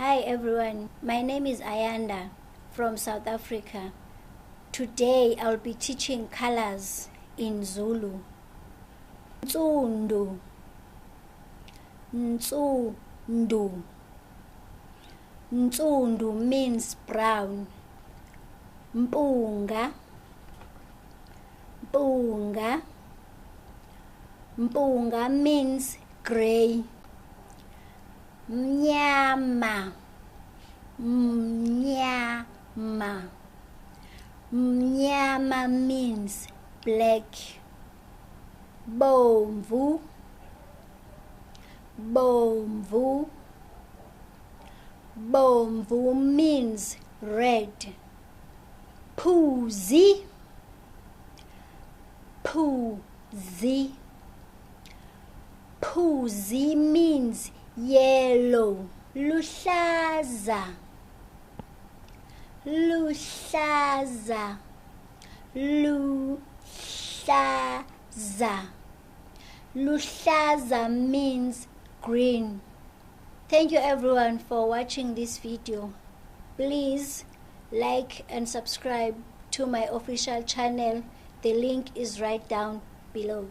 Hi everyone, my name is Ayanda from South Africa. Today I'll be teaching colors in Zulu. Nsundu, nsundu. Nsundu means brown. Mpunga, mpunga. Mpunga means gray. MNYAMA, MNYAMA. MNYAMA means black. Bomvu, bomvu. Bomvu means red. Phuzi, phuzi. Phuzi means yellow. Luhlaza, luhlaza, luhlaza. Luhlaza means green. Thank you everyone for watching this video. Please like and subscribe to my official channel. The link is right down below.